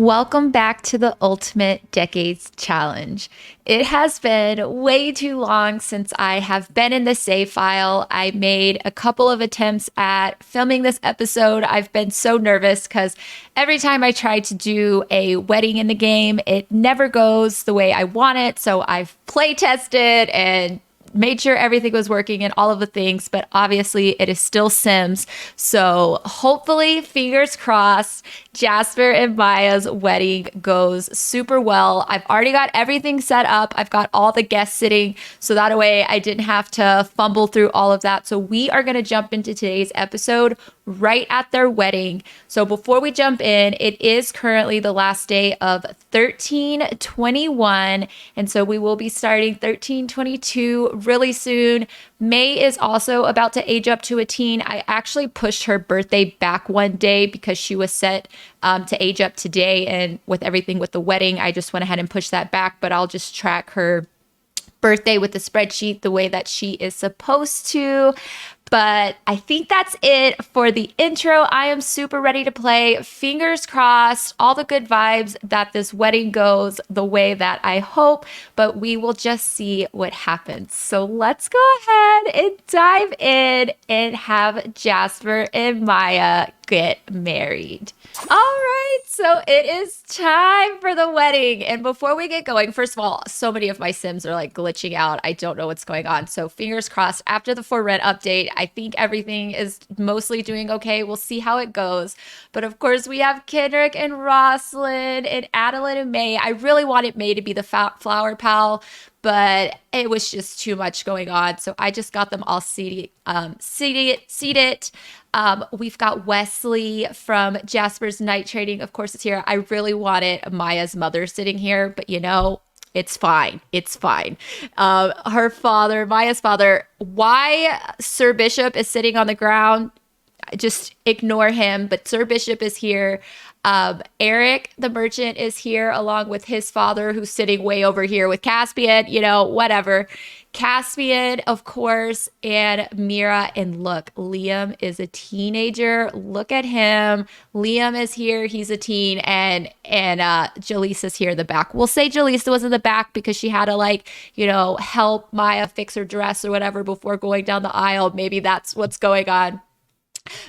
Welcome back to the Ultimate Decades Challenge. It has been way too long since I have been in the save file. I made a couple of attempts at filming this episode. I've been so nervous because every time I try to do a wedding in the game, it never goes the way I want it. So I've play tested and made sure everything was working and all of the things, but obviously it is still Sims. So hopefully, fingers crossed, Jasper and Mya's wedding goes super well. I've already got everything set up. I've got all the guests sitting, so that way I didn't have to fumble through all of that. So we are going to jump into today's episode right at their wedding. So before we jump in, it is currently the last day of 1321. And so we will be starting 1322 really soon. May is also about to age up to a teen. I actually pushed her birthday back one day because she was set to age up today. And with everything with the wedding, I just went ahead and pushed that back, but I'll just track her birthday with the spreadsheet the way that she is supposed to. But I think that's it for the intro. I am super ready to play. Fingers crossed, all the good vibes that this wedding goes the way that I hope, but we will just see what happens. So let's go ahead and dive in and have Jasper and Mya get married. All right, so it is time for the wedding. And before we get going, first of all, so many of my Sims are like glitching out. I don't know what's going on. So fingers crossed, after the for rent update, I think everything is mostly doing okay. We'll see how it goes. But of course, we have Kendrick and Roslyn and Adeline and May. I really wanted May to be the flower pal, but it was just too much going on. So I just got them all seated. We've got Wesley from Jasper's Night Trading. Of course, it's here. I really wanted Mya's mother sitting here, but you know, it's fine. It's fine. Her father, Mya's father, why Sir Bishop is sitting on the ground, just ignore him. But Sir Bishop is here. Eric, the merchant, is here along with his father, who's sitting way over here with Caspian, you know, whatever. Caspian, of course, and Mira. And look, Liam is a teenager. Look at him. Liam is here. He's a teen. And Jaleesa's here in the back. We'll say Jaleesa was in the back because she had to, like, you know, help Mya fix her dress or whatever before going down the aisle. Maybe that's what's going on.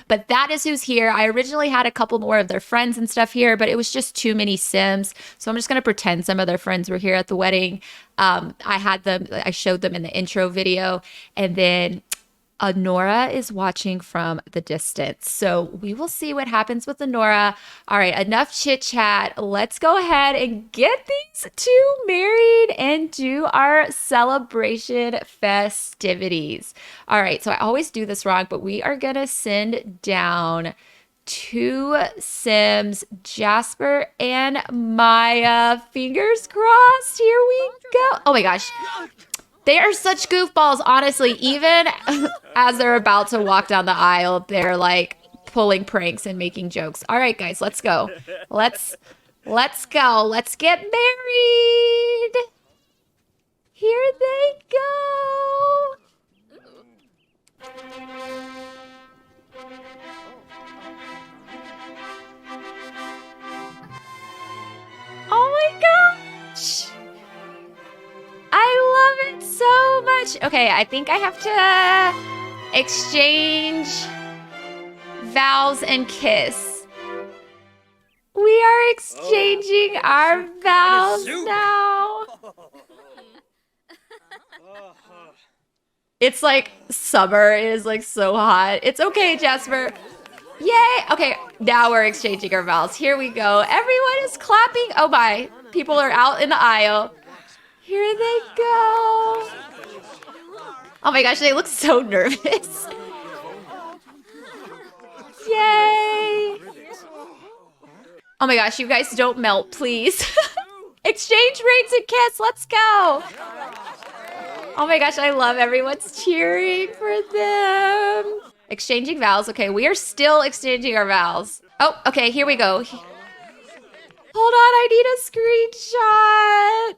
But that is who's here. I originally had a couple more of their friends and stuff here, but it was just too many Sims. So I'm just going to pretend some of their friends were here at the wedding. I showed them in the intro video. And then Anora is watching from the distance. So we will see what happens with Anora. All right, enough chit chat. Let's go ahead and get these two married and do our celebration festivities. All right, so I always do this wrong, but we are going to send down two Sims, Jasper and Mya. Fingers crossed. Here we go. Oh my gosh. They are such goofballs, honestly. Even as they're about to walk down the aisle, they're like pulling pranks and making jokes. All right, guys, let's go. Let's go. Let's get married. Here they go. Oh my gosh. I love it so much. Okay, I think I have to exchange vows and kiss. We are exchanging our vows now. It's like summer. It is like so hot. It's okay, Jasper. Yay. Okay, now we're exchanging our vows. Here we go. Everyone is clapping. Oh my. People are out in the aisle. Here they go. Oh my gosh, they look so nervous. Yay. Oh my gosh, you guys don't melt, please. Exchange rings and kiss, let's go. Oh my gosh, I love everyone's cheering for them. Exchanging vows. Okay, we are still exchanging our vows. Oh, okay, here we go. Hold on, I need a screenshot.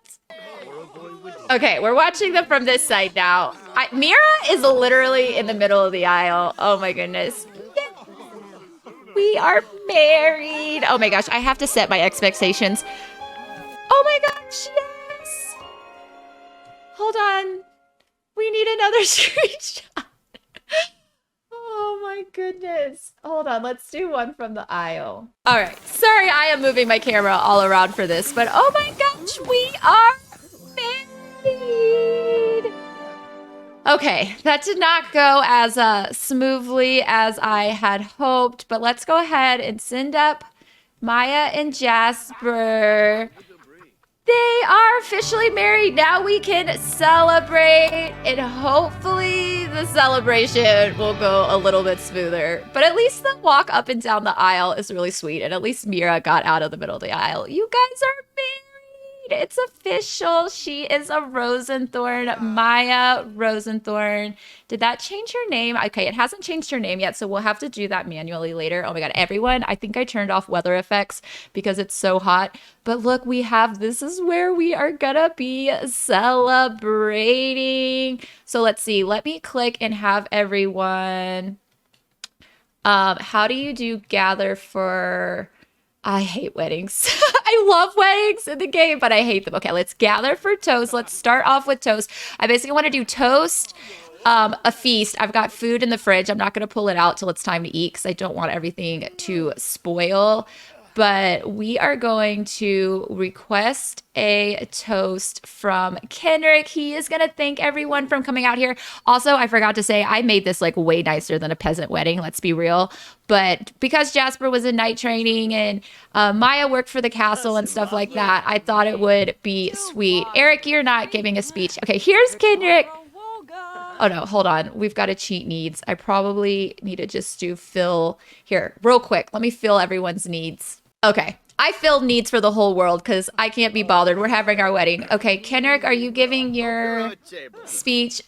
Okay, we're watching them from this side now. Mira is literally in the middle of the aisle. Oh my goodness. We are married. Oh my gosh, I have to set my expectations. Oh my gosh, yes. Hold on. We need another screenshot. Oh my goodness. Hold on, let's do one from the aisle. All right, sorry I am moving my camera all around for this, but oh my gosh, we are married. Okay, that did not go as smoothly as I had hoped, but let's go ahead and send up Mya and Jasper. They are officially married. Now we can celebrate, and hopefully the celebration will go a little bit smoother. But at least the walk up and down the aisle is really sweet, and at least Mira got out of the middle of the aisle. You guys are married. It's official. She is a Rosenthorn, Mya Rosenthorn. Did that change her name? Okay, it hasn't changed her name yet, so we'll have to do that manually later. Oh my God, everyone, I think I turned off weather effects because it's so hot. But look, this is where we are gonna be celebrating. So let's see, let me click and have everyone. How do you do gather for... I hate weddings. I love weddings in the game, but I hate them. Okay, let's gather for toast. Let's start off with toast. I basically want to do toast, a feast. I've got food in the fridge. I'm not going to pull it out till it's time to eat because I don't want everything to spoil. But we are going to request a toast from Kendrick. He is going to thank everyone from coming out here. Also, I forgot to say, I made this like way nicer than a peasant wedding. Let's be real. But because Jasper was in night training and Mya worked for the castle and stuff like that, I thought it would be sweet. Eric, you're not giving a speech. Okay, here's Kendrick. Oh no, hold on. We've got to cheat needs. I probably need to just do fill here real quick. Let me fill everyone's needs. Okay, I filled needs for the whole world because I can't be bothered. We're having our wedding. Okay, Kendrick, are you giving your speech?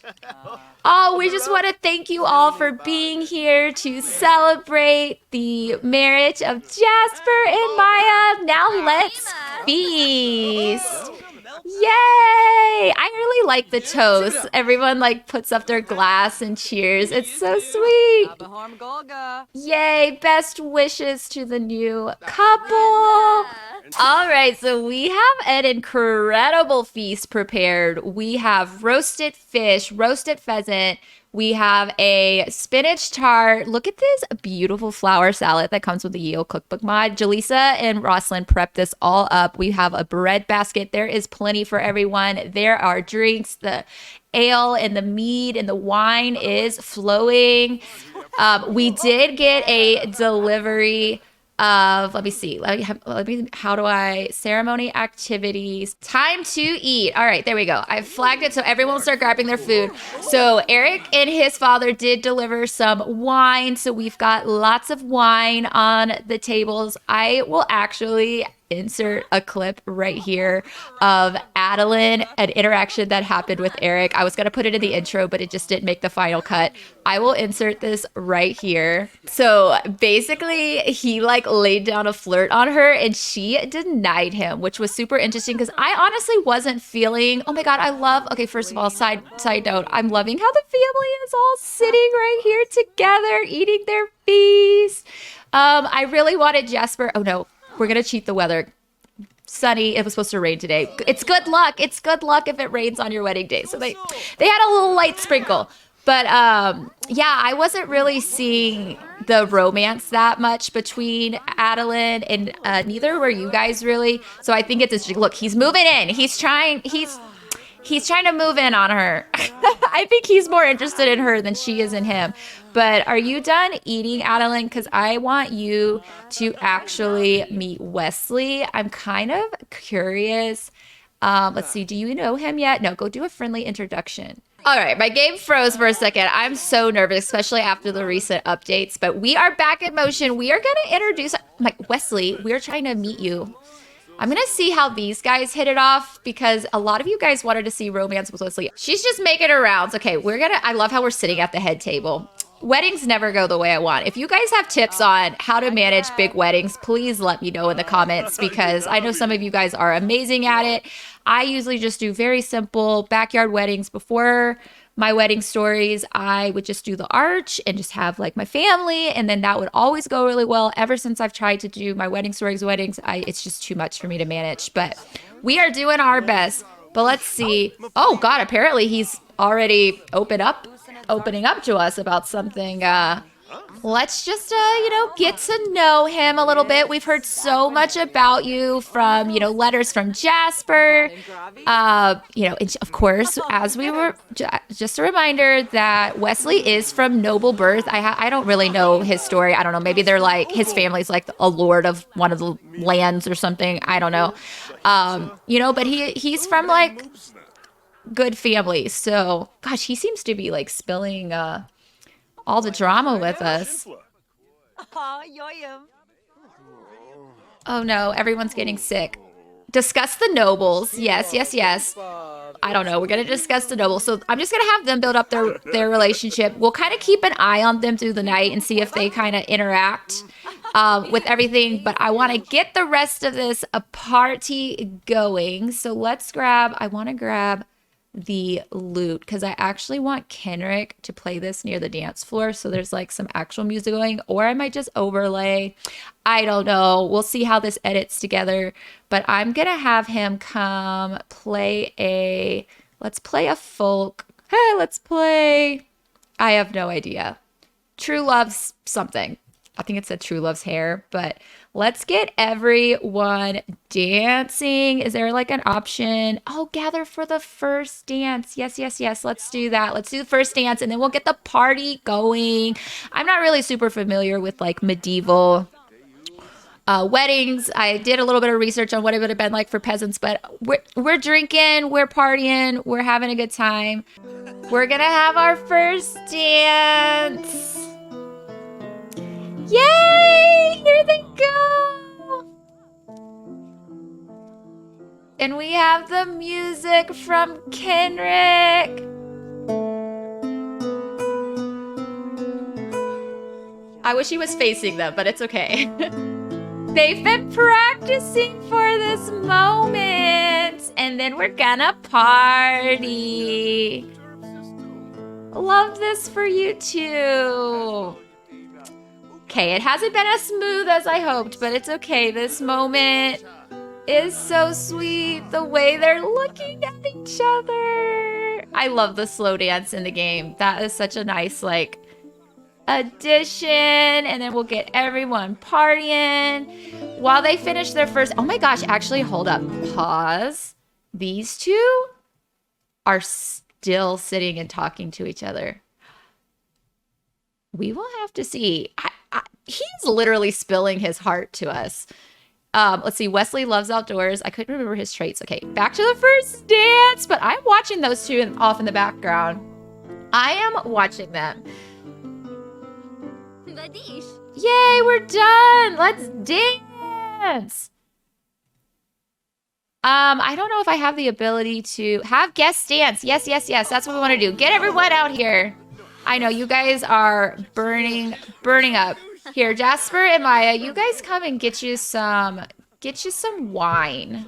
Oh, we just want to thank you all for being here to celebrate the marriage of Jasper and Mya. Now let's feast. Yay! I really like the toast. Everyone like puts up their glass and cheers. It's so sweet. Yay! Best wishes to the new couple. All right, so we have an incredible feast prepared. We have roasted fish, roasted pheasant. We have a spinach tart. Look at this beautiful flour salad that comes with the Yale cookbook mod. Jaleesa and Roslyn prepped this all up. We have a bread basket. There is plenty for everyone. There are drinks. The ale and the mead and the wine is flowing. We did get a delivery of, let me see, how do I, ceremony activities, time to eat. All right, there we go. I've flagged it so everyone will start grabbing their food. So Eric and his father did deliver some wine. So we've got lots of wine on the tables. I will actually insert a clip right here of Adeline, an interaction that happened with Eric. I was going to put it in the intro, but it just didn't make the final cut. I will insert this right here. So basically, he like laid down a flirt on her and she denied him, which was super interesting because I honestly wasn't feeling, oh my God, okay, first of all, side note, I'm loving how the family is all sitting right here together, eating their feast. I really wanted Jasper, oh no, we're going to cheat the weather. Sunny. It was supposed to rain today. It's good luck. It's good luck if it rains on your wedding day. So they had a little light sprinkle. But yeah, I wasn't really seeing the romance that much between Adeline and neither were you guys really. So I think it's look, he's moving in. He's trying to move in on her. I think he's more interested in her than she is in him. But are you done eating, Adeline? Because I want you to actually meet Wesley. I'm kind of curious. Let's see. Do you know him yet? No, go do a friendly introduction. All right, my game froze for a second. I'm so nervous, especially after the recent updates. But we are back in motion. We are going to introduce, Wesley, we're trying to meet you. I'm going to see how these guys hit it off because a lot of you guys wanted to see romance with Wesley. She's just making her rounds. Okay, I love how we're sitting at the head table. Weddings never go the way I want. If you guys have tips on how to manage big weddings, please let me know in the comments because I know some of you guys are amazing at it. I usually just do very simple backyard weddings before my wedding stories, I would just do the arch and just have like my family, and then that would always go really well. Ever since I've tried to do my wedding stories weddings, it's just too much for me to manage, but we are doing our best. But let's see. Oh God, apparently he's already opening up to us about something. Let's just, get to know him a little bit. We've heard so much about you from, letters from Jasper. And of course, as we were, just a reminder that Wesley is from noble birth. I don't really know his story. I don't know. Maybe they're like, his family's like a lord of one of the lands or something. I don't know. But he's from like good family. So, gosh, he seems to be like spilling, all the drama with us. Oh no, everyone's getting sick. Discuss the nobles. Yes, yes, yes. I don't know. We're going to discuss the nobles. So I'm just going to have them build up their relationship. We'll kind of keep an eye on them through the night and see if they kind of interact with everything. But I want to get the rest of this party going. So I want to grab the lute because I actually want Kenrick to play this near the dance floor so there's like some actual music going, or I might just overlay. I don't know. We'll see how this edits together, but I'm gonna have him come play let's play a folk. Hey, I have no idea. True Love's something. I think it said True Love's Hair, but let's get everyone dancing. Is there like an option? Oh, gather for the first dance. Yes, yes, yes. Let's do that. Let's do the first dance and then we'll get the party going. I'm not really super familiar with like medieval weddings. I did a little bit of research on what it would have been like for peasants, but we're drinking, we're partying, we're having a good time. We're gonna have our first dance. Yay! Here they go! And we have the music from Kenrick. I wish he was facing them, but it's okay. They've been practicing for this moment. And then we're gonna party. Love this for you too. Okay, it hasn't been as smooth as I hoped, but it's okay. This moment is so sweet. The way they're looking at each other. I love the slow dance in the game. That is such a nice, like, addition. And then we'll get everyone partying while they finish their first. Oh my gosh, actually, hold up. Pause. These two are still sitting and talking to each other. We will have to see. He's literally spilling his heart to us. Let's see. Wesley loves outdoors. I couldn't remember his traits. Okay, back to the first dance. But I'm watching those two off in the background. I am watching them. Yay, we're done. Let's dance. I don't know if I have the ability to have guests dance. Yes, yes, yes. That's what we want to do. Get everyone out here. I know you guys are burning up. Here, Jasper and Mya, you guys come and get you some wine.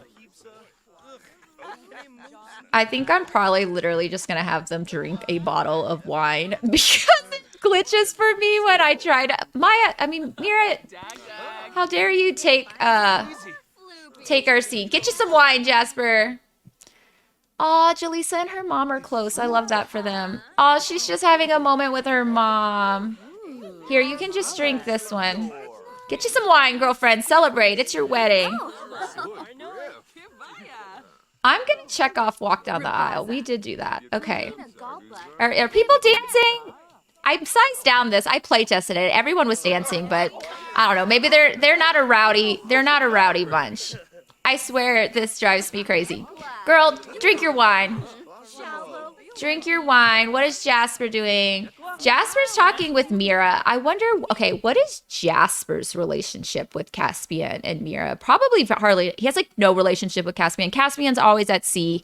I think I'm probably literally just gonna have them drink a bottle of wine because it glitches for me when I try to. Mira, how dare you take our seat? Get you some wine, Jasper. Aw, Jaleesa and her mom are close. I love that for them. Aw, she's just having a moment with her mom. Here, you can just drink this one. Get you some wine, girlfriend. Celebrate. It's your wedding. I'm going to check off walk down the aisle. We did do that. Okay. Are people dancing? I sized down this. I play tested it. Everyone was dancing, but I don't know. Maybe they're not a rowdy bunch. I swear this drives me crazy. Girl, drink your wine. Drink your wine. What is Jasper doing? Jasper's talking with Mira. I wonder, okay, what is Jasper's relationship with Caspian and Mira? Probably hardly. He has like no relationship with Caspian. Caspian's always at sea.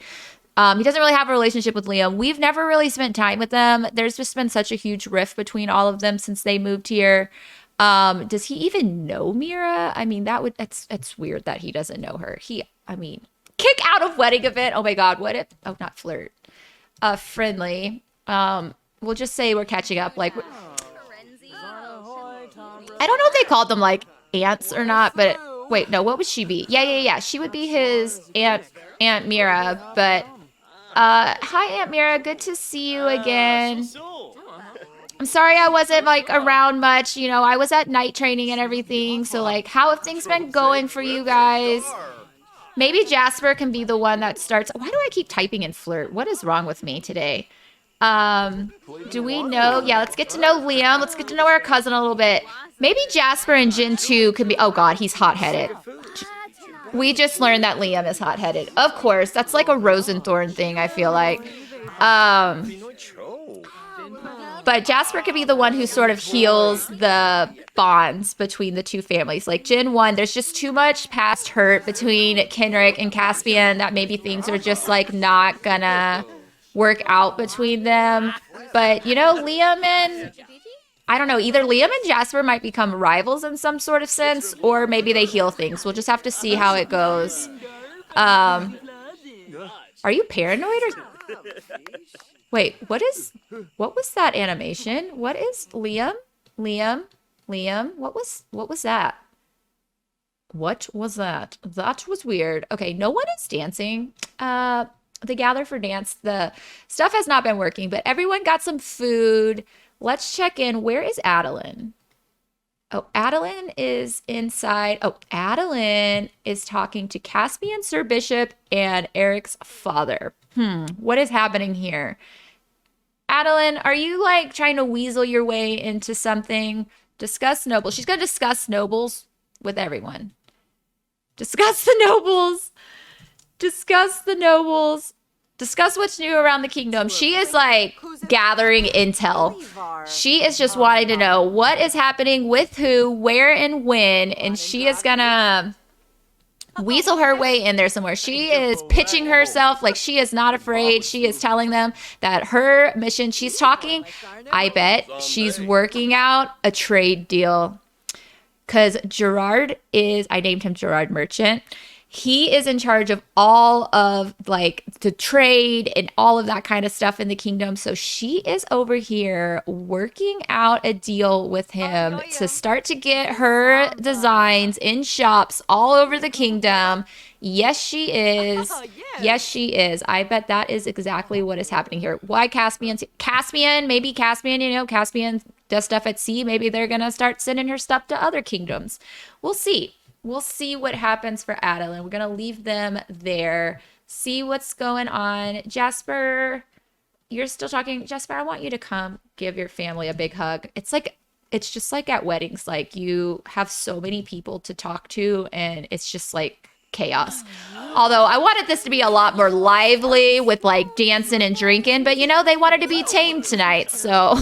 He doesn't really have a relationship with Liam. We've never really spent time with them. There's just been such a huge rift between all of them since they moved here. Does he even know Mira? I mean, that's weird that he doesn't know her. Kick out of wedding event. Oh my God, what if, oh, not flirt. Friendly. We'll just say we're catching up. Like, I don't know if they called them like aunts or not, but wait, no, what would she be? Yeah. She would be his Aunt Mira. But hi Aunt Mira, good to see you again. I'm sorry I wasn't like around much. You know, I was at night training and everything. So like, how have things been going for you guys? Maybe Jasper can be the one that starts. Why do I keep typing in flirt? What is wrong with me today? Do we know? Yeah, let's get to know Liam. Let's get to know our cousin a little bit. Maybe Jasper and Jin too can be. Oh God, he's hot-headed. We just learned that Liam is hot-headed. Of course, that's like a Rosenthorn thing, I feel like. But Jasper could be the one who sort of heals the bonds between the two families. Like Jin 1, there's just too much past hurt between Kenrick and Caspian that maybe things are just like not gonna work out between them. But you know, Liam and I don't know, either Liam and Jasper might become rivals in some sort of sense, or maybe they heal things. We'll just have to see how it goes. Are you paranoid or wait, what was that animation? What is Liam? What was that? What was that? That was weird. Okay, no one is dancing. The gather for dance, the stuff has not been working, but everyone got some food. Let's check in. Where is Adeline? Oh, Adeline is inside. Oh, Adeline is talking to Caspian, Sir Bishop, and Eric's father. What is happening here? Adeline, are you like trying to weasel your way into something? Discuss nobles. She's going to discuss nobles with everyone. Discuss the nobles. Discuss the nobles. Discuss what's new around the kingdom. She is like gathering intel. She is just wanting to know what is happening with who, where, and when. And she is gonna weasel her way in there somewhere. She is pitching herself like she is not afraid. She is telling them that her mission, she's talking, I bet she's working out a trade deal. Because Gerard is, I named him Gerard Merchant. He is in charge of all of like the trade and all of that kind of stuff in the kingdom. So she is over here working out a deal with him to start to get her designs in shops all over the kingdom. Yes, she is. Yes, she is. I bet that is exactly what is happening here. Why Caspian? Maybe Caspian, you know, Caspian does stuff at sea. Maybe they're going to start sending her stuff to other kingdoms. We'll see. We'll see what happens for Adeline. We're going to leave them there. See what's going on. Jasper, you're still talking. Jasper, I want you to come give your family a big hug. It's just like at weddings. Like you have so many people to talk to and it's just like chaos. Although I wanted this to be a lot more lively with like dancing and drinking, but you know, they wanted to be tamed tonight. So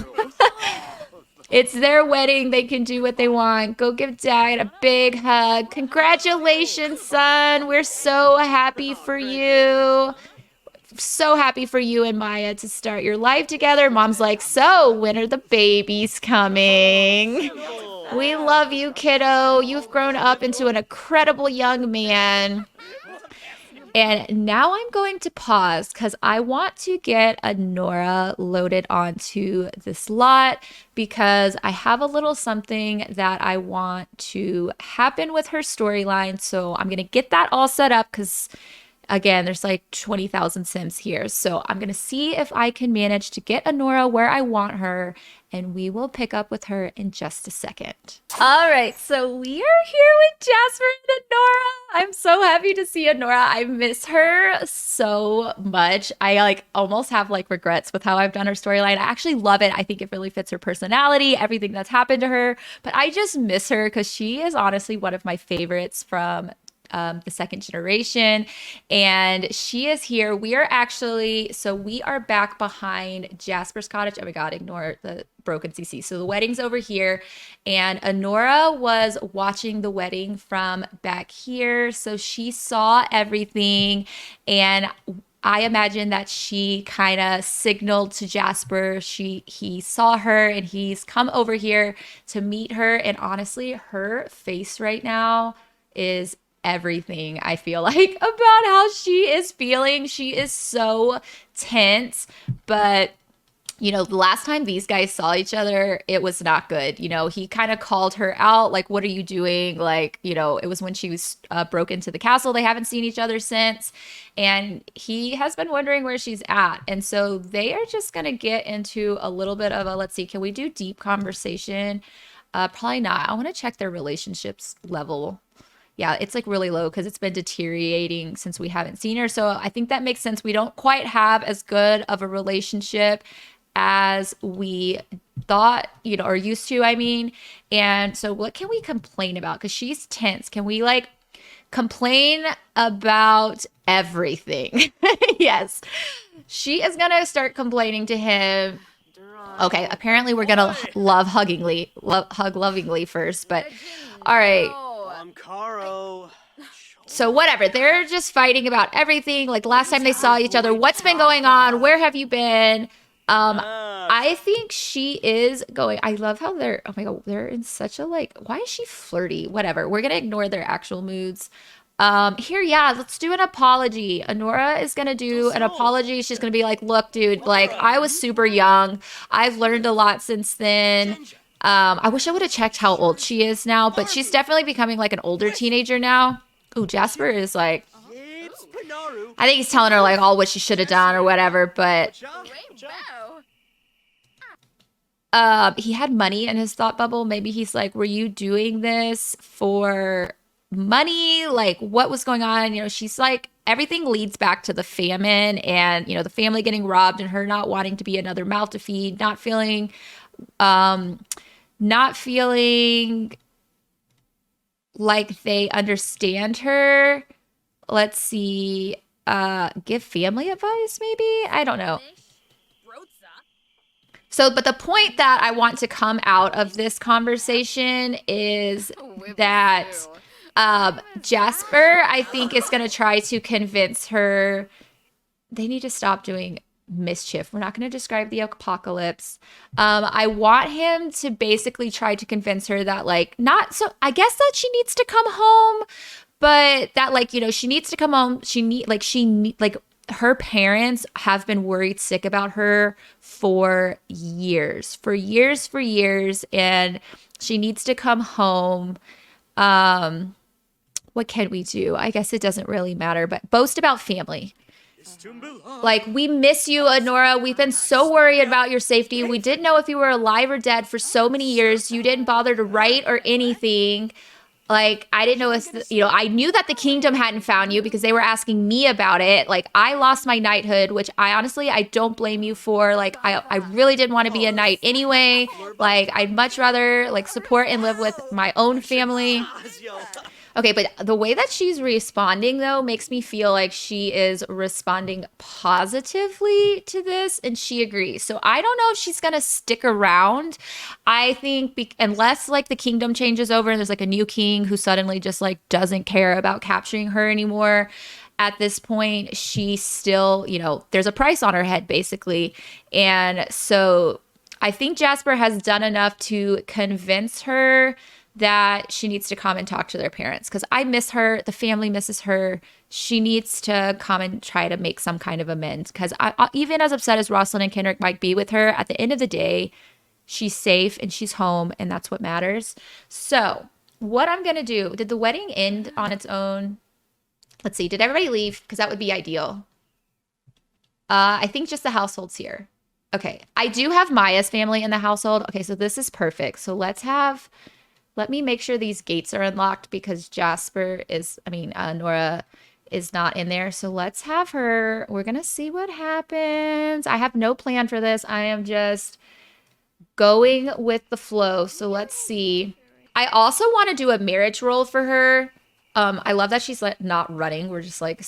it's their wedding. They can do what they want. Go give Dad a big hug. Congratulations, son. We're so happy for you. So happy for you and Mya to start your life together. Mom's like, so when are the babies coming? We love you, kiddo. You've grown up into an incredible young man. And now I'm going to pause because I want to get Anora loaded onto this lot because I have a little something that I want to happen with her storyline. So I'm going to get that all set up because, again, there's like 20,000 Sims here. So I'm going to see if I can manage to get Anora where I want her, and we will pick up with her in just a second. All right, so we are here with Jasper and Anora. I'm so happy to see Anora. I miss her so much. I like almost have like regrets with how I've done her storyline. I actually love it. I think it really fits her personality, everything that's happened to her. But I just miss her because she is honestly one of my favorites from the second generation, and she is here. We are back behind Jasper's cottage. Oh my god, ignore the broken CC. So the wedding's over here, and Anora was watching the wedding from back here, so she saw everything, and I imagine that she kind of signaled to Jasper. He saw her and he's come over here to meet her, and honestly, her face right now is everything I feel like about how she is feeling. She is so tense, but the last time these guys saw each other, it was not good. He kind of called her out, like, what are you doing? Like, it was when she was broke into the castle. They haven't seen each other since. And he has been wondering where she's at. And so they are just going to get into a little bit of a, let's see, can we do deep conversation? Probably not. I want to check their relationships level. Yeah, it's like really low because it's been deteriorating since we haven't seen her. So I think that makes sense. We don't quite have as good of a relationship as we thought, or used to, I mean. And so what can we complain about? Because she's tense. Can we like complain about everything? Yes. She is going to start complaining to him. Okay, apparently we're gonna hug lovingly first, but all right. So whatever, they're just fighting about everything. Like last time they saw each other, what's been going on? Where have you been? I think she is going. I love how oh my God, they're in such a like, why is she flirty? Whatever, we're gonna ignore their actual moods. Here, yeah, let's do an apology. Anora is gonna do an apology. She's gonna be like, look, dude, like I was super young. I've learned a lot since then. I wish I would have checked how old she is now, but she's definitely becoming like an older teenager now. Ooh, Jasper is like, I think he's telling her like all what she should have done or whatever, but he had money in his thought bubble. Maybe he's like, were you doing this for money? Like what was going on? She's like, everything leads back to the famine and, the family getting robbed and her not wanting to be another mouth to feed, not feeling like they understand her. Let's see. Give family advice, maybe? I don't know. So, but the point that I want to come out of this conversation is that Jasper, I think, is going to try to convince her they need to stop doing mischief. We're not going to describe the apocalypse. I want him to basically try to convince her that like, not so, I guess that she needs to come home, but that like, she needs to come home. Her parents have been worried sick about her for years, and she needs to come home. What can we do? I guess it doesn't really matter, but boast about family. Like, we miss you, Anora. We've been so worried about your safety. We didn't know if you were alive or dead for so many years. You didn't bother to write or anything. Like, I didn't know if, I knew that the kingdom hadn't found you because they were asking me about it. Like, I lost my knighthood, which I don't blame you for. Like, I really didn't want to be a knight anyway. Like, I'd much rather, like, support and live with my own family. Okay, but the way that she's responding, though, makes me feel like she is responding positively to this, and she agrees. So I don't know if she's going to stick around. I think unless, like, the kingdom changes over and there's, like, a new king who suddenly just, like, doesn't care about capturing her anymore, at this point, she still, there's a price on her head, basically. And so I think Jasper has done enough to convince her that she needs to come and talk to their parents because I miss her. The family misses her. She needs to come and try to make some kind of amends because even as upset as Rosalind and Kendrick might be with her, at the end of the day, she's safe and she's home and that's what matters. So what I'm going to do, did the wedding end on its own? Let's see. Did everybody leave? Because that would be ideal. I think just the household's here. Okay. I do have Maya's family in the household. Okay. So this is perfect. So let me make sure these gates are unlocked because Nora is not in there. So let's have her. We're going to see what happens. I have no plan for this. I am just going with the flow. So let's see. I also want to do a marriage roll for her. I love that she's like not running. We're just like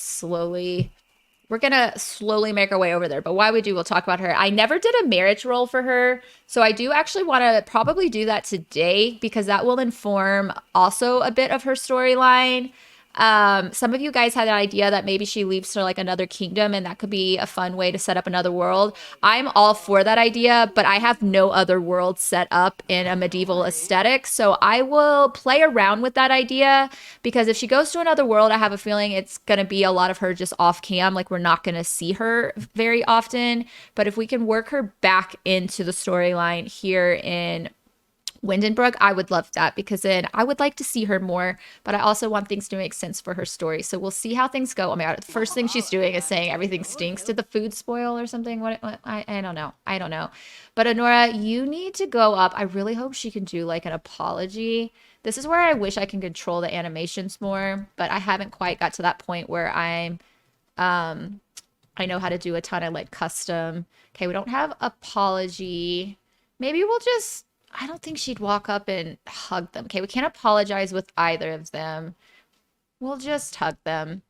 we're going to slowly make our way over there. But while we do, we'll talk about her. I never did a marriage roll for her. So I do actually want to probably do that today because that will inform also a bit of her storyline. Some of you guys had an idea that maybe she leaves to like another kingdom and that could be a fun way to set up another world. I'm all for that idea, but I have no other world set up in a medieval aesthetic. So I will play around with that idea because if she goes to another world, I have a feeling it's going to be a lot of her just off cam. Like we're not going to see her very often. But if we can work her back into the storyline here in Windenbrook, I would love that because then I would like to see her more, but I also want things to make sense for her story. So we'll see how things go. Oh my God, the first thing she's doing is saying everything stinks. Did the food spoil or something? What I don't know. I don't know. But Anora, you need to go up. I really hope she can do like an apology. This is where I wish I can control the animations more, but I haven't quite got to that point where I know how to do a ton of like custom. Okay, we don't have apology. Maybe we'll just I don't think she'd walk up and hug them. Okay, we can't apologize with either of them. We'll just hug them.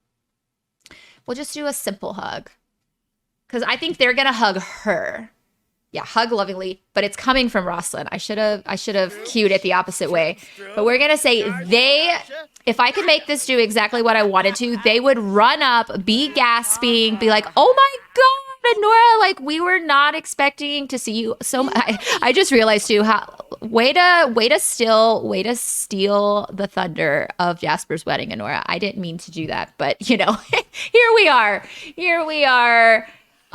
We'll just do a simple hug. Because I think they're going to hug her. Yeah, hug lovingly, but it's coming from Rosalind. I should have cued it the opposite way. But we're going to say if I could make this do exactly what I wanted to, they would run up, be gasping, be like, "Oh my God, Anora, like we were not expecting to see you so much." I just realized too how way to steal the thunder of Jasper's wedding, Anora. I didn't mean to do that, but you know, here we are. Here we are.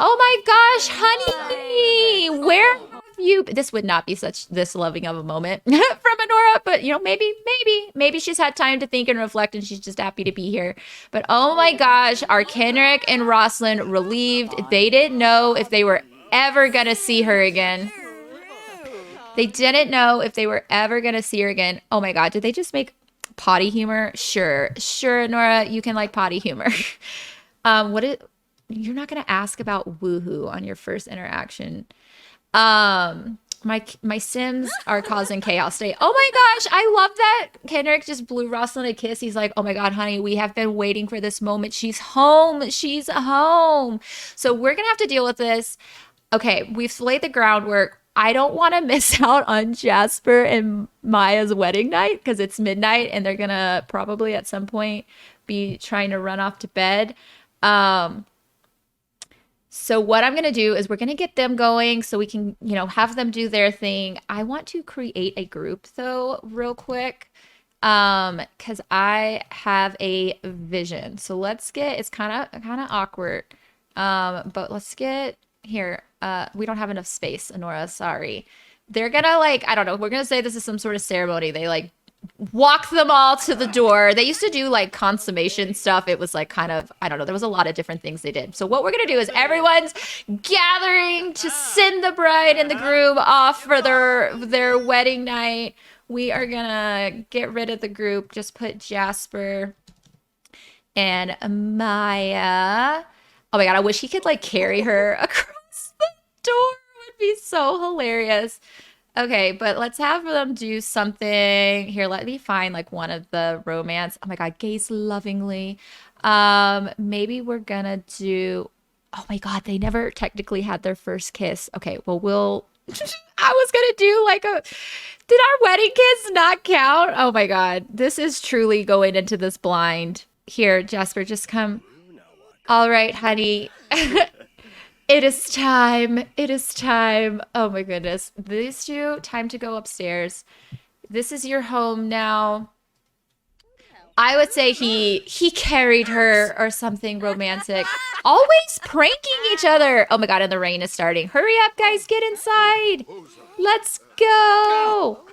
Oh my gosh, honey, where have you? This would not be this loving of a moment from Anora, but you know, maybe she's had time to think and reflect, and she's just happy to be here. But oh my gosh, are Kenrick and Rosalind relieved? They didn't know if they were ever gonna see her again. They didn't know if they were ever gonna see her again. Oh my God, did they just make potty humor? Sure, Nora, you can like potty humor. You're not going to ask about woohoo on your first interaction. My Sims are causing chaos today. Oh my gosh, I love that Kenrick just blew Rosalind a kiss. He's like, "Oh my God, honey, we have been waiting for this moment. She's home. She's home." So we're going to have to deal with this. Okay, we've laid the groundwork. I don't want to miss out on Jasper and Mya's wedding night because it's midnight and they're going to probably at some point be trying to run off to bed. So what I'm going to do is we're going to get them going so we can, you know, have them do their thing. I want to create a group though, real quick, because I have a vision. So let's get, it's kind of awkward, but let's get here. We don't have enough space, Anora, sorry. They're going to like, I don't know, we're going to say this is some sort of ceremony. They like walk them all to the door. They used to do like consummation stuff. It was like kind of, I don't know, there was a lot of different things they did. So what we're going to do is everyone's gathering to send the bride and the groom off for their wedding night. We are going to get rid of the group. Just put Jasper and Mya. Oh my God, I wish he could like carry her across the door. It would be so hilarious. Okay, but let's have them do something. Here, let me find like one of the romance. Oh my God, gaze lovingly. Maybe we're gonna do, oh my God, they never technically had their first kiss. Okay, well, I was gonna do like did our wedding kiss not count? Oh my God, this is truly going into this blind. Here, Jasper, just come. All right, honey. It is time. It is time. Oh my goodness. These two, time to go upstairs. This is your home now. I would say he carried her or something romantic. Always pranking each other. Oh my God, and the rain is starting. Hurry up, guys, get inside. Let's go.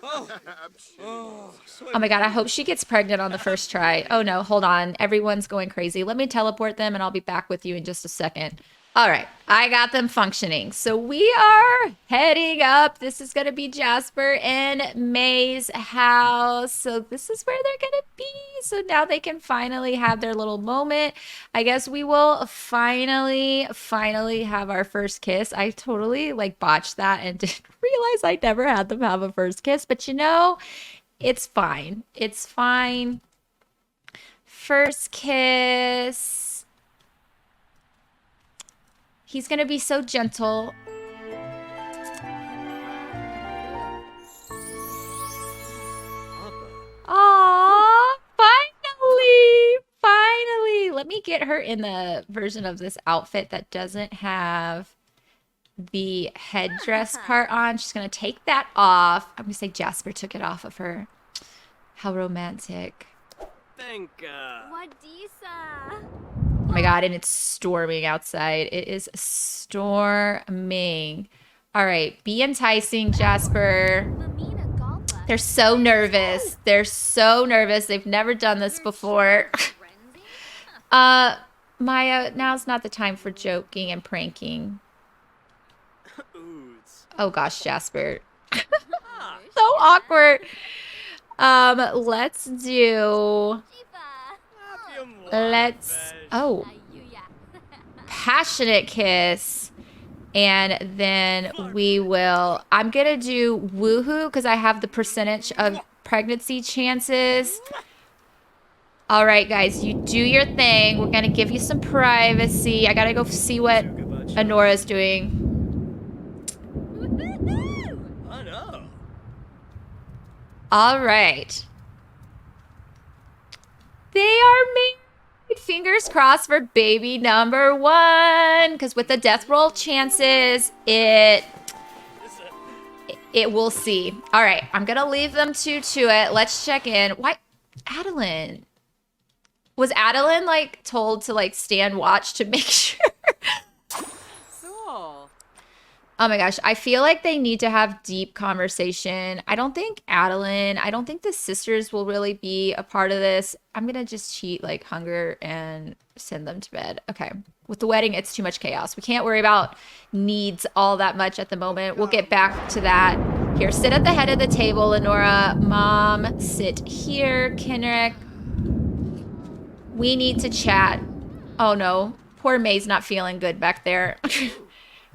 Oh my God, I hope she gets pregnant on the first try. Oh no, hold on. Everyone's going crazy. Let me teleport them and I'll be back with you in just a second. All right, I got them functioning. So we are heading up. This is going to be Jasper and May's house. So this is where they're going to be. So now they can finally have their little moment. I guess we will finally have our first kiss. I totally like botched that and didn't realize I never had them have a first kiss. But you know, it's fine. It's fine. First kiss. He's going to be so gentle. Aww, finally, me get her in the version of this outfit that doesn't have the headdress part on. She's gonna take that off. I'm gonna say Jasper took it off of her. How romantic. Oh my god, and it's storming outside. It is storming. All right, be enticing, Jasper. They're so nervous. They're so nervous. They've never done this before. Mya, now's not the time for joking and pranking. Oh gosh, Jasper. So awkward. Oh, passionate kiss. And then I'm gonna do woohoo because I have the percentage of pregnancy chances. All right, guys, you do your thing. We're gonna give you some privacy. I gotta go see what Anora's doing. All right. They are married. Fingers crossed for baby number 1. Because with the death roll chances, it will see. All right, I'm going to leave them to it. Let's check in. Why? Adeline. Was Adeline, like, told to, like, stand watch to make sure? Oh my gosh, I feel like they need to have deep conversation. I don't think the sisters will really be a part of this. I'm gonna just cheat like hunger and send them to bed. Okay, with the wedding, it's too much chaos. We can't worry about needs all that much at the moment. We'll get back to that. Here, sit at the head of the table, Anora. Mom, sit here, Kenrick. We need to chat. Oh no, poor May's not feeling good back there.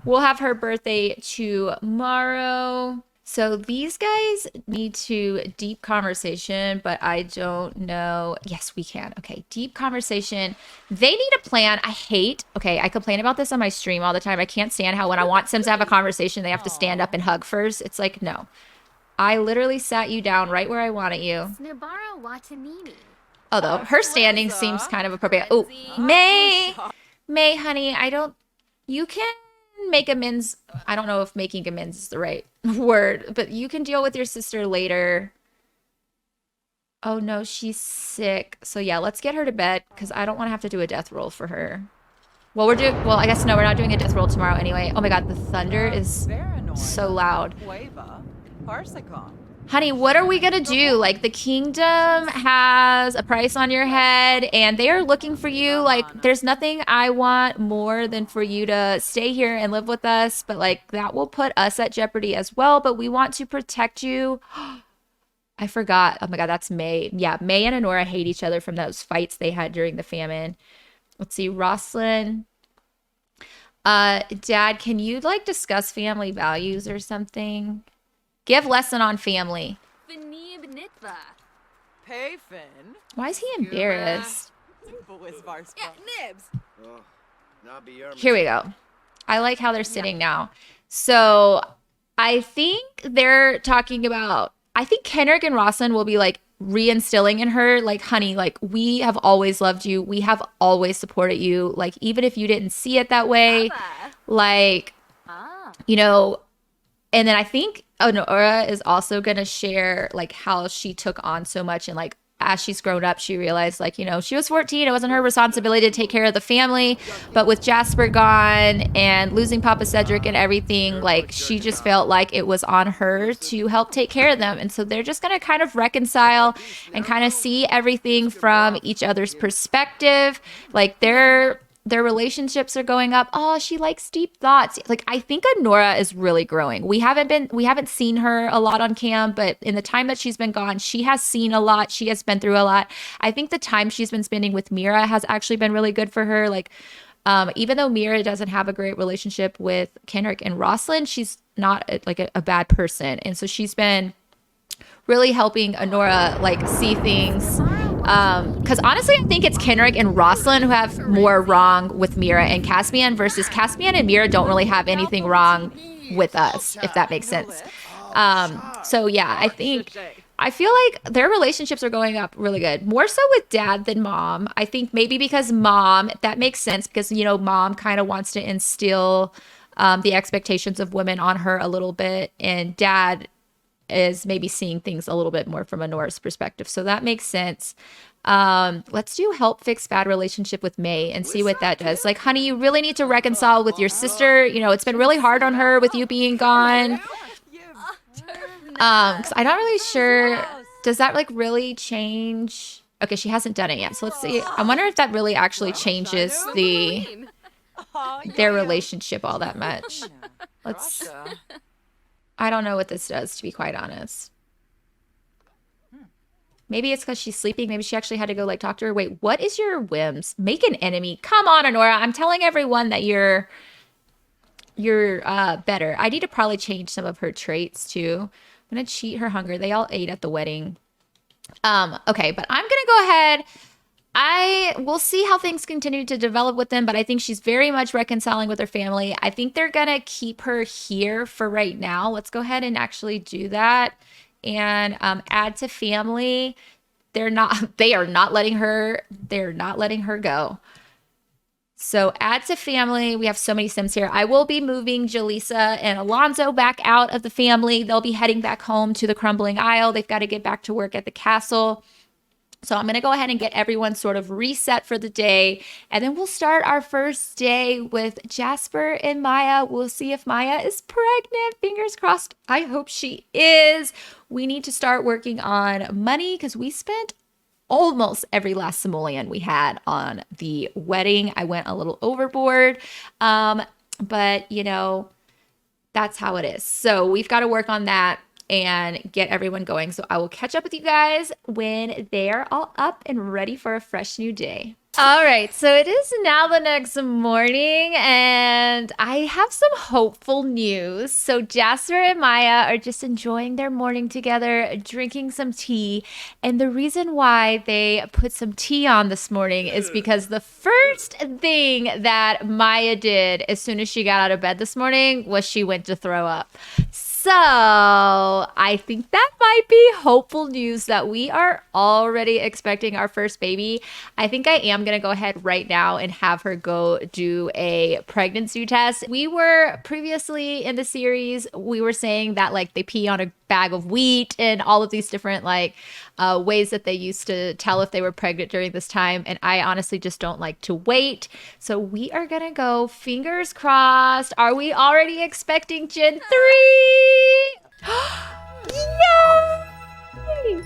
We'll have her birthday tomorrow. So these guys need to deep conversation, but I don't know. Yes, we can. Okay, deep conversation. They need a plan. I complain about this on my stream all the time. I can't stand how when I want Sims to have a conversation, they have to stand up and hug first. It's like, no. I literally sat you down right where I wanted you. Although her standing seems kind of appropriate. Oh, May, honey, you can make amends. I don't know if making amends is the right word, but you can deal with your sister later. Oh no, she's sick. So yeah, let's get her to bed because I don't want to have to do a death roll for her. Well, I guess no, we're not doing a death roll tomorrow anyway. Oh my god, the thunder is so loud. Honey, what are we gonna do? Like, the kingdom has a price on your head and they are looking for you. Like, there's nothing I want more than for you to stay here and live with us, but like that will put us at jeopardy as well, but we want to protect you. I forgot. Oh my god, that's May. Yeah, May and Anora hate each other from those fights they had during the famine. Let's see, Roslyn. Dad, can you like discuss family values or something? Give lesson on family. Why is he embarrassed? Here we go. I like how they're sitting now. So I think they're talking about, I think Kenrick and Roslyn will be like reinstilling in her, like, honey, like, we have always loved you. We have always supported you. Like, even if you didn't see it that way, like, you know. And then I think Anora is also going to share like how she took on so much, and like as she's grown up, she realized, like, you know, she was 14. It wasn't her responsibility to take care of the family. But with Jasper gone and losing Papa Cedric and everything, like, she just felt like it was on her to help take care of them. And so they're just going to kind of reconcile and kind of see everything from each other's perspective. Like, their relationships are going up. Oh, she likes deep thoughts. Like, I think Anora is really growing. We haven't seen her a lot on cam, but in the time that she's been gone, she has seen a lot. She has been through a lot. I think the time she's been spending with Mira has actually been really good for her. Like, even though Mira doesn't have a great relationship with Kenrick and Roslyn, she's not a bad person. And so she's been really helping Anora like see things. Because honestly, I think it's Kenrick and Roslyn who have more wrong with Mira and Caspian, versus Caspian and Mira don't really have anything wrong with us, if that makes sense. So yeah, I think I feel like their relationships are going up really good. More so with dad than mom. I think maybe because mom, that makes sense because, mom kind of wants to instill the expectations of women on her a little bit. And dad is maybe seeing things a little bit more from Anora's perspective. So that makes sense. Let's do help fix bad relationship with May and see what that does. Like, honey, you really need to reconcile with your sister. It's been really hard on her with you being gone. 'Cause I'm not really sure. Does that like really change? Okay, she hasn't done it yet. So let's see. I wonder if that really actually changes their relationship all that much. I don't know what this does, to be quite honest. Maybe it's because she's sleeping. Maybe she actually had to go like talk to her. Wait, what is your whims? Make an enemy. Come on, Anora. I'm telling everyone that you're better. I need to probably change some of her traits too. I'm gonna cheat her hunger. They all ate at the wedding. Okay, but I'm gonna go ahead. I will see how things continue to develop with them, but I think she's very much reconciling with her family. I think they're gonna keep her here for right now. Let's go ahead and actually do that and add to family. They are not letting her go. So add to family. We have so many Sims here. I will be moving Jaleesa and Alonzo back out of the family. They'll be heading back home to the Crumbling Isle. They've got to get back to work at the castle. So I'm going to go ahead and get everyone sort of reset for the day. And then we'll start our first day with Jasper and Mya. We'll see if Mya is pregnant. Fingers crossed. I hope she is. We need to start working on money because we spent almost every last simoleon we had on the wedding. I went a little overboard. But that's how it is. So we've got to work on that and get everyone going. So I will catch up with you guys when they're all up and ready for a fresh new day. All right, so it is now the next morning, and I have some hopeful news. So Jasper and Mya are just enjoying their morning together, drinking some tea. And the reason why they put some tea on this morning is because the first thing that Mya did as soon as she got out of bed this morning was she went to throw up. So I think that might be hopeful news that we are already expecting our first baby. I think I am going to go ahead right now and have her go do a pregnancy test. We were previously in the series, we were saying that like they pee on a bag of wheat and all of these different ways that they used to tell if they were pregnant during this time. And I honestly just don't like to wait. So we are going to go, fingers crossed. Are we already expecting Gen 3? Yay!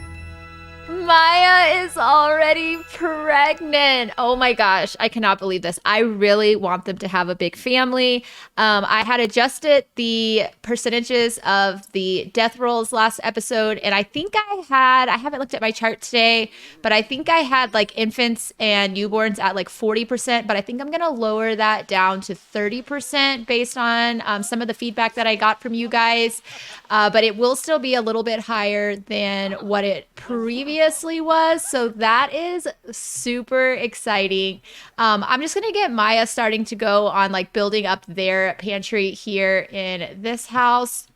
Mya is already pregnant. Oh my gosh, I cannot believe this. I really want them to have a big family. I had adjusted the percentages of the death rolls last episode, and I think I haven't looked at my chart today, but I think I had like infants and newborns at like 40%, but I think I'm gonna lower that down to 30% based on some of the feedback that I got from you guys. But it will still be a little bit higher than what it previously was. So that is super exciting. I'm just going to get Mya starting to go on like building up their pantry here in this house.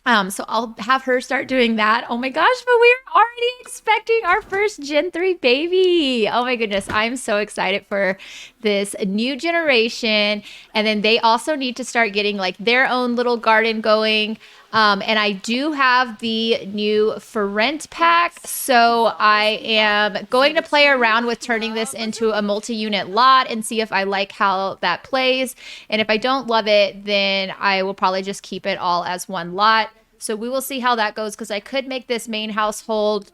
So I'll have her start doing that. Oh my gosh, but we're already expecting our first Gen 3 baby. Oh my goodness, I'm so excited for this new generation. And then they also need to start getting like their own little garden going. And I do have the new for rent pack. So I am going to play around with turning this into a multi-unit lot and see if I like how that plays. And if I don't love it, then I will probably just keep it all as one lot. So we will see how that goes because I could make this main household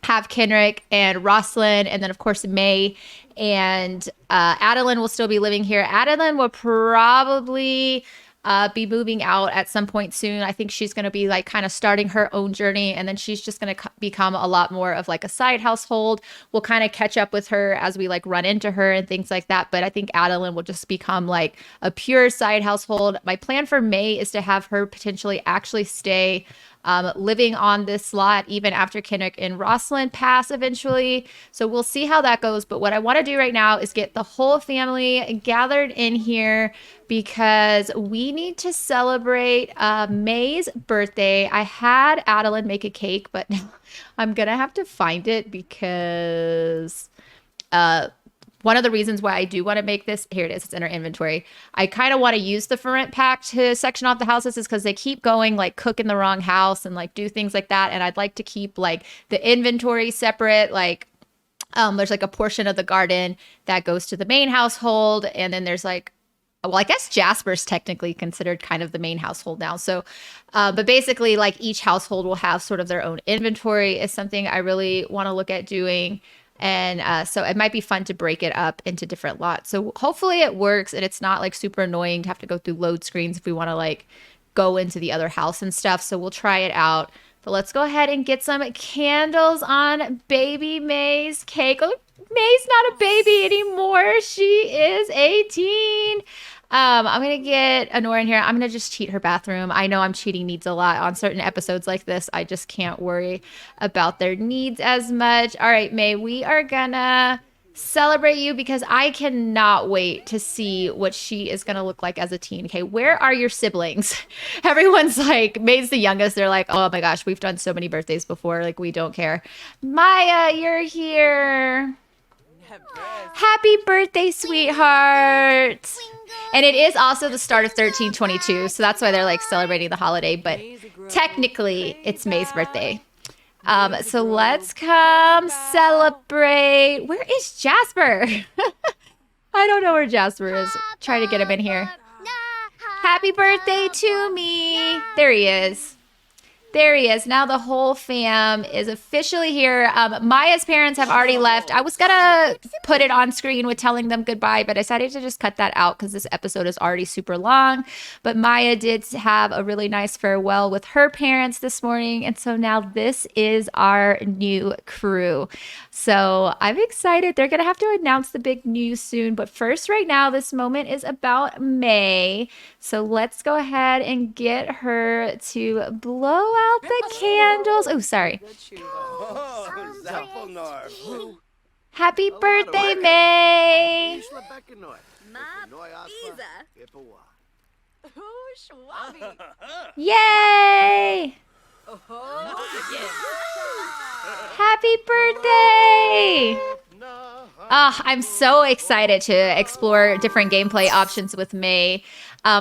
have Kenrick and Rosalind, and then of course May and Adeline will still be living here. Adeline will probably be moving out at some point soon. I think she's going to be like kind of starting her own journey, and then she's just going to become a lot more of like a side household. We'll kind of catch up with her as we like run into her and things like that. But I think Adeline will just become like a pure side household. My plan for May is to have her potentially actually stay living on this lot even after Kendrick and Rosalind pass eventually. So we'll see how that goes. But what I want to do right now is get the whole family gathered in here because we need to celebrate May's birthday. I had Adeline make a cake, but I'm going to have to find it because one of the reasons why I do want to make this, here it is, it's in our inventory. I kind of want to use the for rent pack to section off the houses is because they keep going like cook in the wrong house and like do things like that. And I'd like to keep like the inventory separate. Like there's like a portion of the garden that goes to the main household. And then there's like, well, I guess Jasper's technically considered kind of the main household now. So, but basically like each household will have sort of their own inventory is something I really want to look at doing. And so it might be fun to break it up into different lots. So hopefully it works and it's not like super annoying to have to go through load screens if we want to like go into the other house and stuff. So we'll try it out. But let's go ahead and get some candles on baby May's cake. Oh, May's not a baby anymore. She is 18. I'm going to get Anora in here. I'm going to just cheat her bathroom. I know I'm cheating needs a lot on certain episodes like this. I just can't worry about their needs as much. All right, May, we are going to celebrate you because I cannot wait to see what she is going to look like as a teen. Okay, where are your siblings? Everyone's like, May's the youngest. They're like, oh my gosh, we've done so many birthdays before. Like, we don't care. Mya, you're here. Happy birthday, sweetheart. And it is also the start of 1322, so that's why they're like celebrating the holiday, but technically it's May's birthday. So let's come celebrate. Where is Jasper? I don't know where Jasper is. Try to get him in here. Happy birthday to me. There he is. There he is. Now the whole fam is officially here. Mya's parents have already left. I was going to put it on screen with telling them goodbye, but I decided to just cut that out because this episode is already super long. But Mya did have a really nice farewell with her parents this morning. And so now this is our new crew. So I'm excited. They're going to have to announce the big news soon. But first, right now, this moment is about May. So let's go ahead and get her to blow out the candles. Oh, sorry. Happy birthday, May. Yay. Happy birthday. Oh, I'm so excited to explore different gameplay options with May.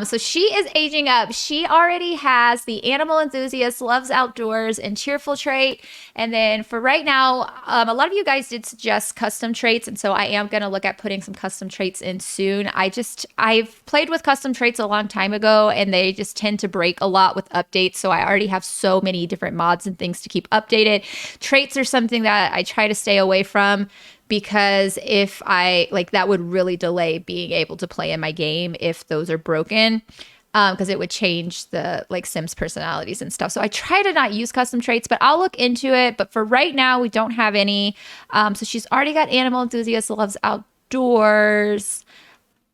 So she is aging up. She already has the animal enthusiast, loves outdoors, and cheerful trait. And then for right now, a lot of you guys did suggest custom traits. And so I am going to look at putting some custom traits in soon. I've played with custom traits a long time ago, and they just tend to break a lot with updates. So I already have so many different mods and things to keep updated. Traits are something that I try to stay away from, because if I like, that would really delay being able to play in my game if those are broken, because it would change the like Sims personalities and stuff. So I try to not use custom traits, but I'll look into it. But for right now, we don't have any. So she's already got animal enthusiast, loves outdoors.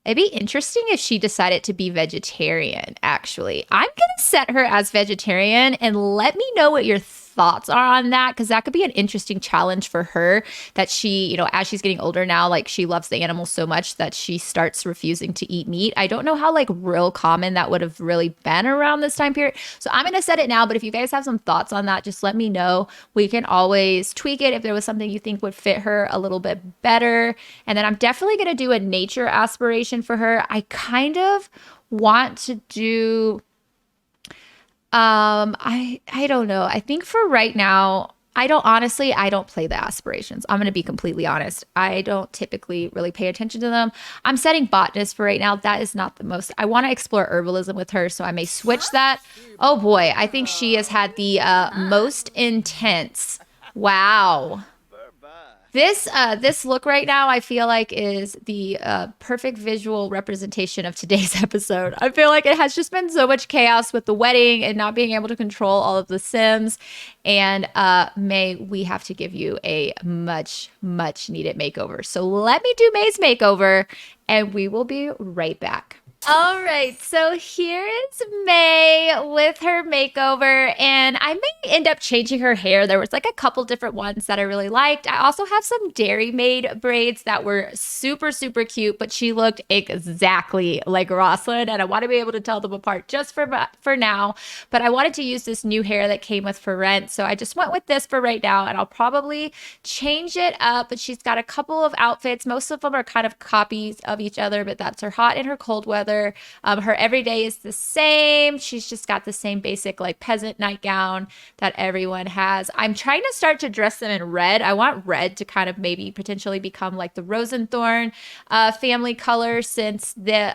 It'd be interesting if she decided to be vegetarian, actually. I'm going to set her as vegetarian and let me know what your thoughts are on that, because that could be an interesting challenge for her, that she, you know, as she's getting older now, like she loves the animals so much that she starts refusing to eat meat. I don't know how like real common that would have really been around this time period. So I'm going to set it now, but if you guys have some thoughts on that, just let me know. We can always tweak it if there was something you think would fit her a little bit better. And then I'm definitely going to do a nature aspiration for her. I kind of want to do I don't know. I think for right now, I don't play the aspirations. I'm going to be completely honest. I don't typically really pay attention to them. I'm setting botanist for right now. That is not the most. I want to explore herbalism with her, so I may switch that. Oh boy, I think she has had the most intense. Wow. This look right now, I feel like is the perfect visual representation of today's episode. I feel like it has just been so much chaos with the wedding and not being able to control all of the Sims. And May, we have to give you a much, much needed makeover. So let me do May's makeover and we will be right back. All right, so here is May with her makeover, and I may end up changing her hair. There was like a couple different ones that I really liked. I also have some Dairy Maid braids that were super, super cute, but she looked exactly like Rosalind, and I want to be able to tell them apart just for now. But I wanted to use this new hair that came with For Rent, so I just went with this for right now, and I'll probably change it up. But she's got a couple of outfits. Most of them are kind of copies of each other, but that's her hot and her cold weather. Her everyday is the same. She's just got the same basic like peasant nightgown that everyone has. I'm trying to start to dress them in red. I want red to kind of maybe potentially become like the Rosenthorn family color, since the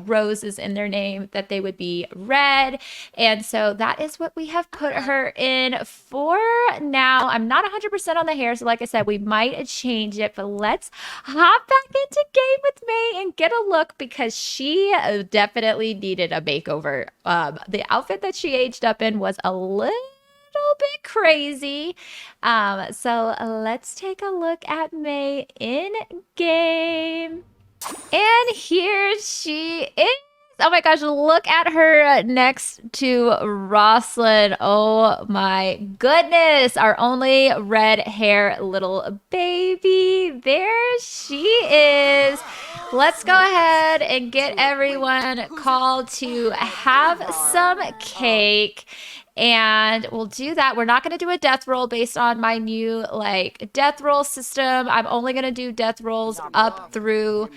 rose is in their name, that they would be red. And so that is what we have put her in for now. I'm not 100% on the hair, so like I said, we might change it, but let's hop back into game with May and get a look, because she definitely needed a makeover. The outfit that she aged up in was a little bit crazy. So let's take a look at May in game. And here she is. Oh my gosh, look at her next to Rosalind. Oh my goodness. Our only red hair little baby. There she is. Let's go ahead and get everyone called to have some cake. And we'll do that. We're not going to do a death roll based on my new like death roll system. I'm only going to do death rolls up through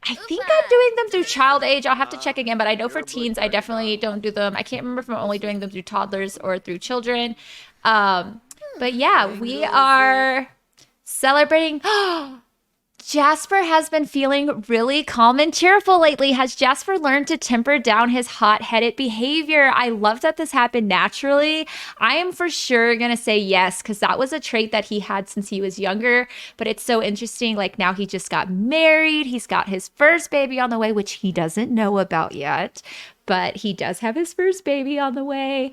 I think I'm doing them through child age. I'll have to check again, but I know for teens I definitely don't do them. I can't remember if I'm only doing them through toddlers or through children. But yeah, we are celebrating. Jasper has been feeling really calm and cheerful lately. Has Jasper learned to temper down his hot-headed behavior? I love that this happened naturally. I am for sure going to say yes, because that was a trait that he had since he was younger. But it's so interesting. Like now he just got married. He's got his first baby on the way, which he doesn't know about yet. But he does have his first baby on the way.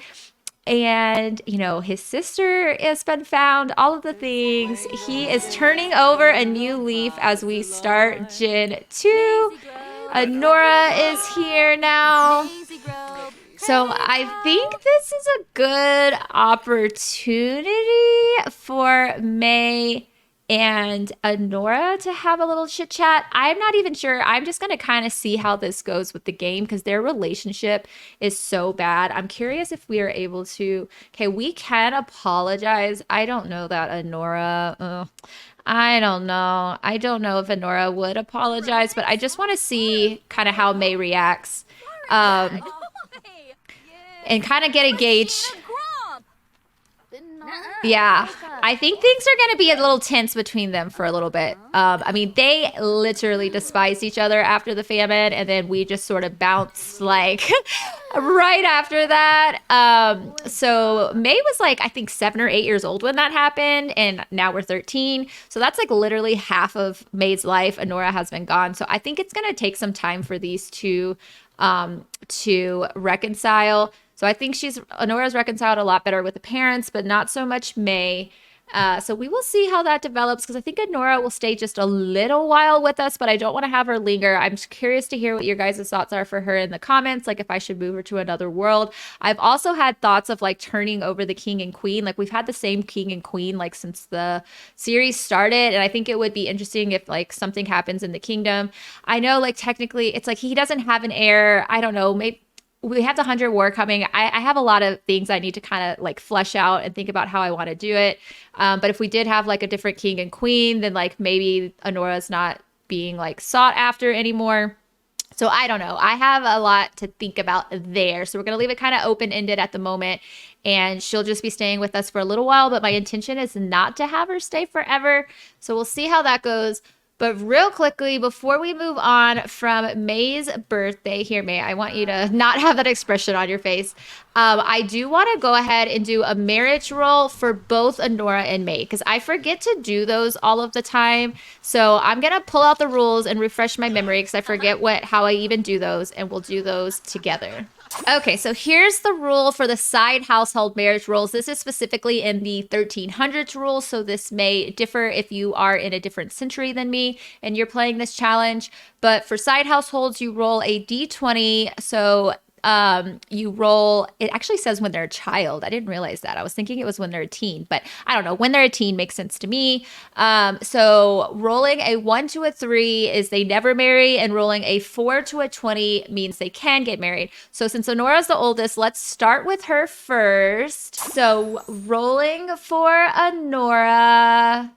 And, his sister has been found, all of the things. He is turning over a new leaf as we start Gen 2. Anora is here now. So I think this is a good opportunity for May and Anora to have a little chit chat. I'm not even sure. I'm just going to kind of see how this goes with the game, because their relationship is so bad. I'm curious if we are able to. Okay, we can apologize. I don't know that Anora. I don't know. I don't know if Anora would apologize, but I just want to see kind of how May reacts. And kind of get a gauge. Yeah, I think things are going to be a little tense between them for a little bit. I mean, they literally despised each other after the famine, and then we just sort of bounced like right after that. So May was like, I think 7 or 8 years old when that happened, and now we're 13. So that's like literally half of May's life. Anora has been gone. So I think it's going to take some time for these two to reconcile. So I think Anora's reconciled a lot better with the parents, but not so much May. So we will see how that develops, because I think Anora will stay just a little while with us, but I don't want to have her linger. I'm curious to hear what your guys' thoughts are for her in the comments, like if I should move her to another world. I've also had thoughts of like turning over the king and queen. Like we've had the same king and queen like since the series started, and I think it would be interesting if like something happens in the kingdom. I know like technically it's like he doesn't have an heir. I don't know, maybe we have the 100 War coming. I have a lot of things I need to kind of like flesh out and think about how I want to do it. But if we did have like a different king and queen, then like maybe Anora's not being like sought after anymore. So I don't know. I have a lot to think about there. So we're going to leave it kind of open-ended at the moment. And she'll just be staying with us for a little while. But my intention is not to have her stay forever. So we'll see how that goes. But real quickly, before we move on from May's birthday, here, May, I want you to not have that expression on your face. I do want to go ahead and do a marriage roll for both Anora and May, because I forget to do those all of the time. So I'm going to pull out the rules and refresh my memory, because I forget how I even do those, and we'll do those together. Okay, so here's the rule for the side household marriage rules. This is specifically in the 1300s rules, so this may differ if you are in a different century than me and you're playing this challenge. But for side households, you roll a d20. So you roll, it actually says when they're a child. I didn't realize that. I was thinking it was when they're a teen, but I don't know. When they're a teen makes sense to me. So rolling a 1 to a 3 is they never marry, and rolling a 4 to a 20 means they can get married. So since Anora's the oldest, let's start with her first. So rolling for Anora.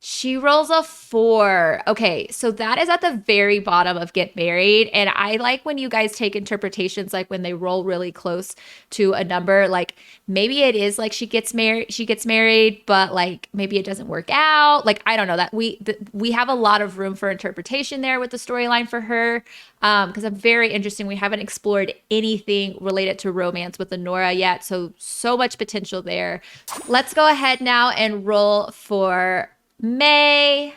She rolls a 4. Okay, so that is at the very bottom of get married. And I like when you guys take interpretations, like when they roll really close to a number, like maybe it is like she gets married, but like maybe it doesn't work out. Like, I don't know, that we have a lot of room for interpretation there with the storyline for her. Because I'm very interesting. We haven't explored anything related to romance with Anora yet. So much potential there. Let's go ahead now and roll for May.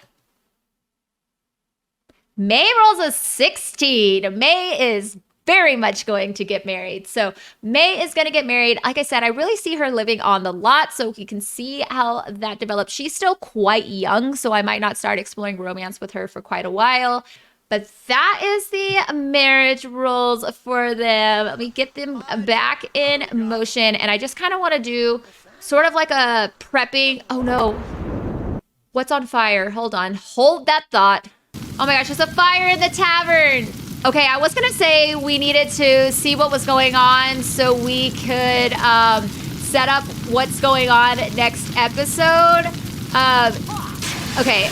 May rolls a 16. May is very much going to get married. So May is going to get married. Like I said, I really see her living on the lot, so you can see how that develops. She's still quite young, so I might not start exploring romance with her for quite a while. But that is the marriage rules for them. Let me get them back in motion. And I just kind of want to do sort of like a prepping. Oh no. What's on fire? Hold on. Hold that thought. Oh my gosh, there's a fire in the tavern. Okay, I was gonna say we needed to see what was going on so we could set up what's going on next episode. Okay,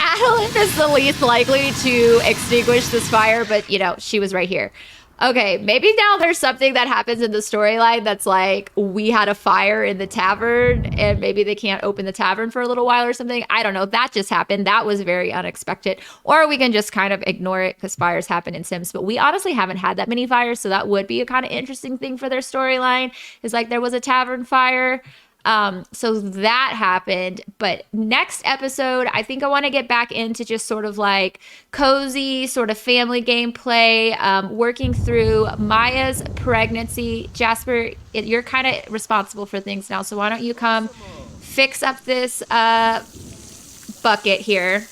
Adeline is the least likely to extinguish this fire, but you know, she was right here. Okay, maybe now there's something that happens in the storyline that's like, we had a fire in the tavern and maybe they can't open the tavern for a little while or something. I don't know. That just happened. That was very unexpected. Or we can just kind of ignore it because fires happen in Sims. But we honestly haven't had that many fires. So that would be a kind of interesting thing for their storyline. Is like there was a tavern fire. So that happened. But next episode, I think I want to get back into just sort of like cozy, sort of family gameplay, working through Mya's pregnancy. Jasper, you're kind of responsible for things now. So why don't you come fix up this bucket here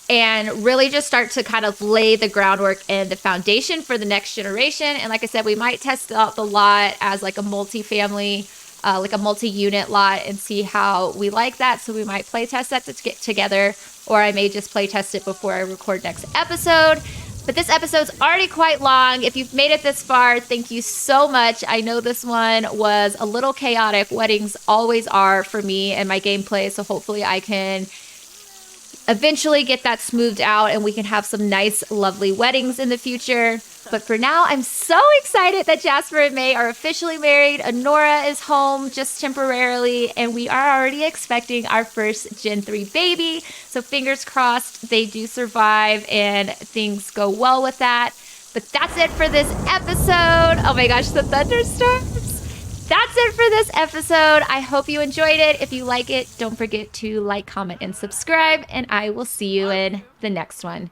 and really just start to kind of lay the groundwork and the foundation for the next generation. And like I said, we might test out the lot as like a multi-family like a multi-unit lot and see how we like that. So we might play test that to get together, or I may just play test it before I record next episode. But this episode's already quite long. If you've made it this far, thank you so much. I know this one was a little chaotic. Weddings always are for me and my gameplay. So hopefully I can eventually get that smoothed out and we can have some nice, lovely weddings in the future. But for now, I'm so excited that Jasper and May are officially married. Anora is home just temporarily, and we are already expecting our first Gen 3 baby. So fingers crossed they do survive and things go well with that. But that's it for this episode. Oh my gosh, the thunderstorms. That's it for this episode. I hope you enjoyed it. If you like it, don't forget to like, comment, and subscribe, and I will see you in the next one.